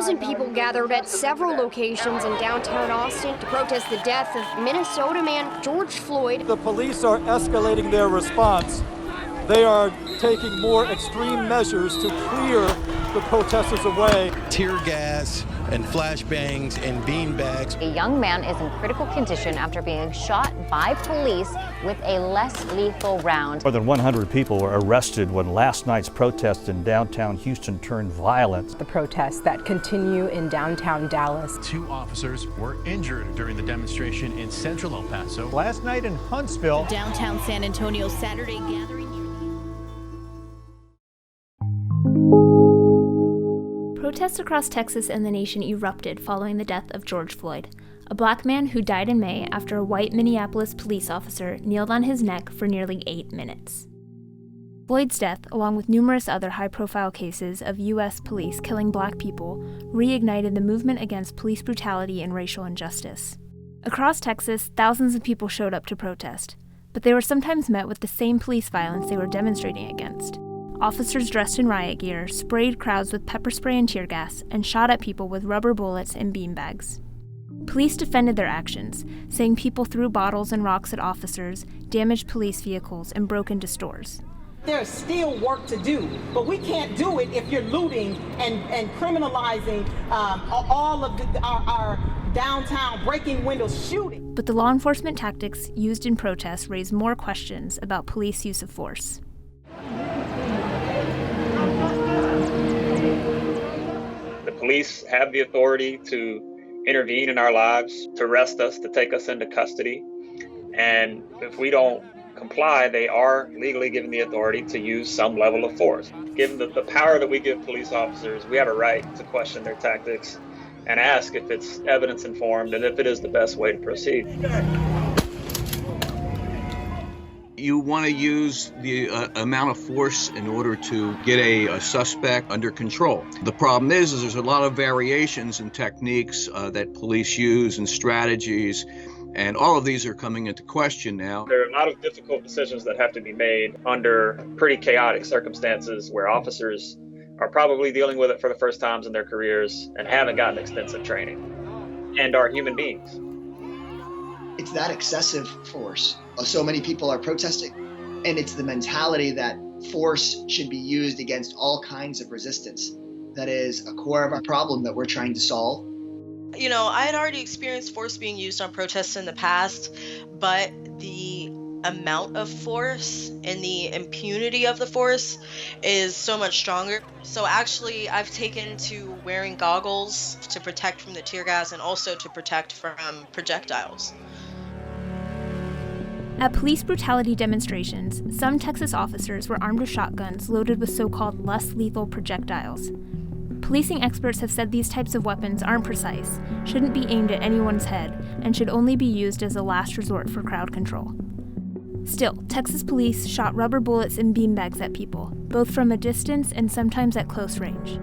1,000 people gathered at several locations in downtown Austin to protest the death of Minnesota man George Floyd. The police are escalating their response. They are taking more extreme measures to clear the protesters away. Tear gas and flashbangs and beanbags. A young man is in critical condition after being shot by police with a less lethal round. More than 100 people were arrested when last night's protests in downtown Houston turned violent. The protests that continue in downtown Dallas. 2 officers were injured during the demonstration in central El Paso. Last night in Huntsville. Downtown San Antonio Saturday gathering. Protests across Texas and the nation erupted following the death of George Floyd, a black man who died in May after a white Minneapolis police officer kneeled on his neck for nearly 8 minutes. Floyd's death, along with numerous other high-profile cases of U.S. police killing black people, reignited the movement against police brutality and racial injustice. Across Texas, thousands of people showed up to protest, but they were sometimes met with the same police violence they were demonstrating against. Officers dressed in riot gear sprayed crowds with pepper spray and tear gas and shot at people with rubber bullets and beanbags. Police defended their actions, saying people threw bottles and rocks at officers, damaged police vehicles, and broke into stores. There's still work to do, but we can't do it if you're looting and criminalizing all of our downtown breaking windows, shooting. But the law enforcement tactics used in protests raised more questions about police use of force. The police have the authority to intervene in our lives, to arrest us, to take us into custody. And if we don't comply, they are legally given the authority to use some level of force. Given the power that we give police officers, we have a right to question their tactics and ask if it's evidence informed and if it is the best way to proceed. You want to use the amount of force in order to get a suspect under control. The problem is there's a lot of variations in techniques that police use and strategies, and all of these are coming into question now. There are a lot of difficult decisions that have to be made under pretty chaotic circumstances where officers are probably dealing with it for the first times in their careers and haven't gotten extensive training and are human beings. It's that excessive force. So many people are protesting, and it's the mentality that force should be used against all kinds of resistance. That is a core of our problem that we're trying to solve. You know, I had already experienced force being used on protests in the past, but the amount of force and the impunity of the force is so much stronger. So actually, I've taken to wearing goggles to protect from the tear gas and also to protect from projectiles. At police brutality demonstrations, some Texas officers were armed with shotguns loaded with so-called less lethal projectiles. Policing experts have said these types of weapons aren't precise, shouldn't be aimed at anyone's head, and should only be used as a last resort for crowd control. Still, Texas police shot rubber bullets and beanbags at people, both from a distance and sometimes at close range.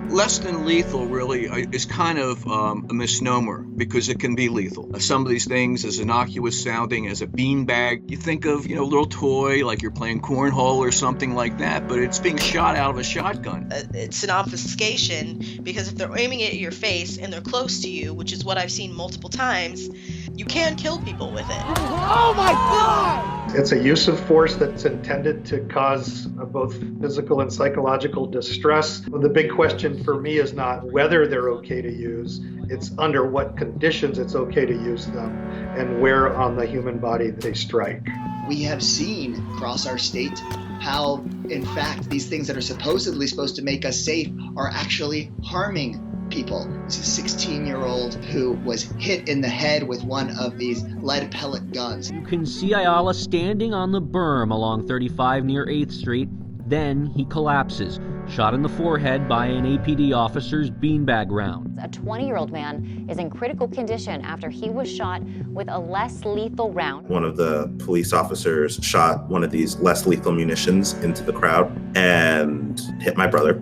Less than lethal really is kind of a misnomer because it can be lethal. Some of these things as innocuous sounding as a beanbag, you think of, a little toy like you're playing cornhole or something like that, but it's being shot out of a shotgun. It's an obfuscation because if they're aiming it at your face and they're close to you, which is what I've seen multiple times, you can kill people with it. Oh my God! It's a use of force that's intended to cause both physical and psychological distress. The big question for me is not whether they're okay to use, it's under what conditions it's okay to use them and where on the human body they strike. We have seen across our state how, in fact, these things that are supposedly supposed to make us safe are actually harming people. It's a 16-year-old who was hit in the head with one of these lead pellet guns. You can see Ayala standing on the berm along 35 near 8th Street. Then he collapses, shot in the forehead by an APD officer's beanbag round. A 20-year-old man is in critical condition after he was shot with a less lethal round. One of the police officers shot one of these less lethal munitions into the crowd and hit my brother.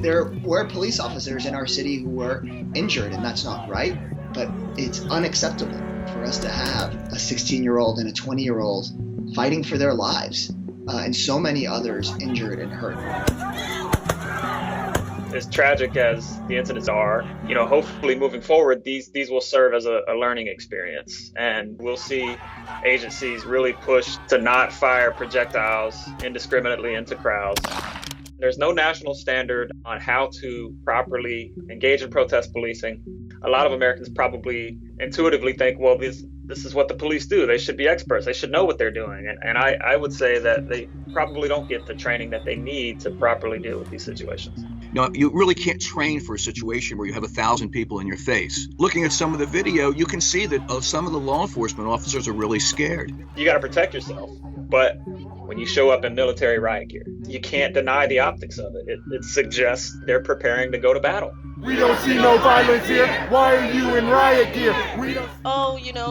There were police officers in our city who were injured, and that's not right, but it's unacceptable for us to have a 16-year-old and a 20-year-old fighting for their lives, and so many others injured and hurt. as tragic as the incidents are, hopefully moving forward, these will serve as a learning experience. And we'll see agencies really push to not fire projectiles indiscriminately into crowds. There's no national standard on how to properly engage in protest policing. A lot of Americans probably intuitively think, well, this is what the police do. They should be experts. They should know what they're doing. And I would say that they probably don't get the training that they need to properly deal with these situations. No, you really can't train for a situation where you have 1,000 people in your face. Looking at some of the video, you can see that some of the law enforcement officers are really scared. You got to protect yourself. But when you show up in military riot gear, you can't deny the optics of it. It suggests they're preparing to go to battle. We don't see no violence here. Why are you in riot gear?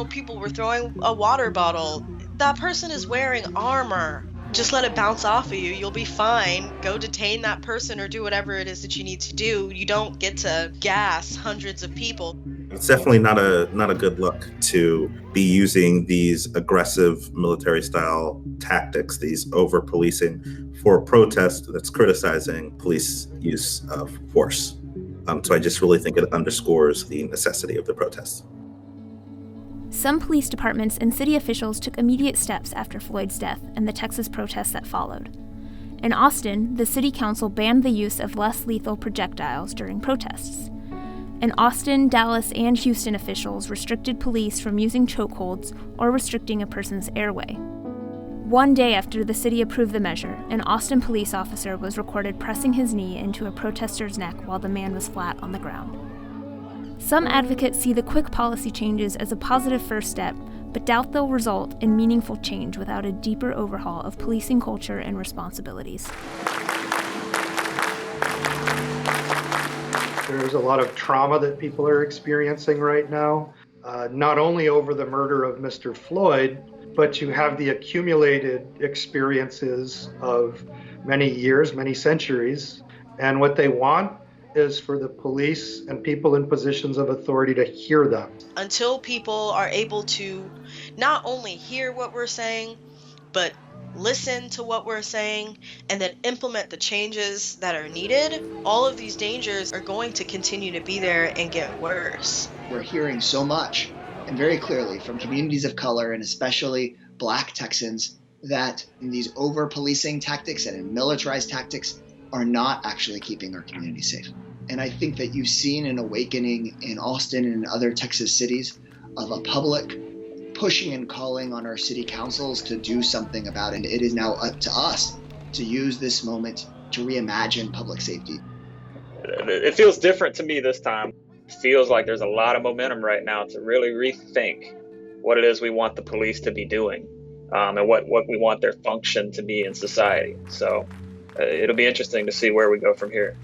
People were throwing a water bottle. That person is wearing armor. Just let it bounce off of you. You'll be fine. Go detain that person or do whatever it is that you need to do. You don't get to gas hundreds of people. It's definitely not a good look to be using these aggressive military-style tactics, these over-policing, for a protest that's criticizing police use of force. So I just really think it underscores the necessity of the protests. Some police departments and city officials took immediate steps after Floyd's death and the Texas protests that followed. In Austin, the city council banned the use of less lethal projectiles during protests. In Austin, Dallas, and Houston, officials restricted police from using chokeholds or restricting a person's airway. One day after the city approved the measure, an Austin police officer was recorded pressing his knee into a protester's neck while the man was flat on the ground. Some advocates see the quick policy changes as a positive first step, but doubt they'll result in meaningful change without a deeper overhaul of policing culture and responsibilities. There's a lot of trauma that people are experiencing right now, not only over the murder of Mr. Floyd, but you have the accumulated experiences of many years, many centuries, and what they want is for the police and people in positions of authority to hear them. Until people are able to not only hear what we're saying, but listen to what we're saying and then implement the changes that are needed, all of these dangers are going to continue to be there and get worse. We're hearing so much and very clearly from communities of color and especially Black Texans that these over-policing tactics and militarized tactics are not actually keeping our community safe. And I think that you've seen an awakening in Austin and in other Texas cities of a public pushing and calling on our city councils to do something about it. It is now up to us to use this moment to reimagine public safety. It feels different to me this time. It feels like there's a lot of momentum right now to really rethink what it is we want the police to be doing, and what we want their function to be in society. So it'll be interesting to see where we go from here.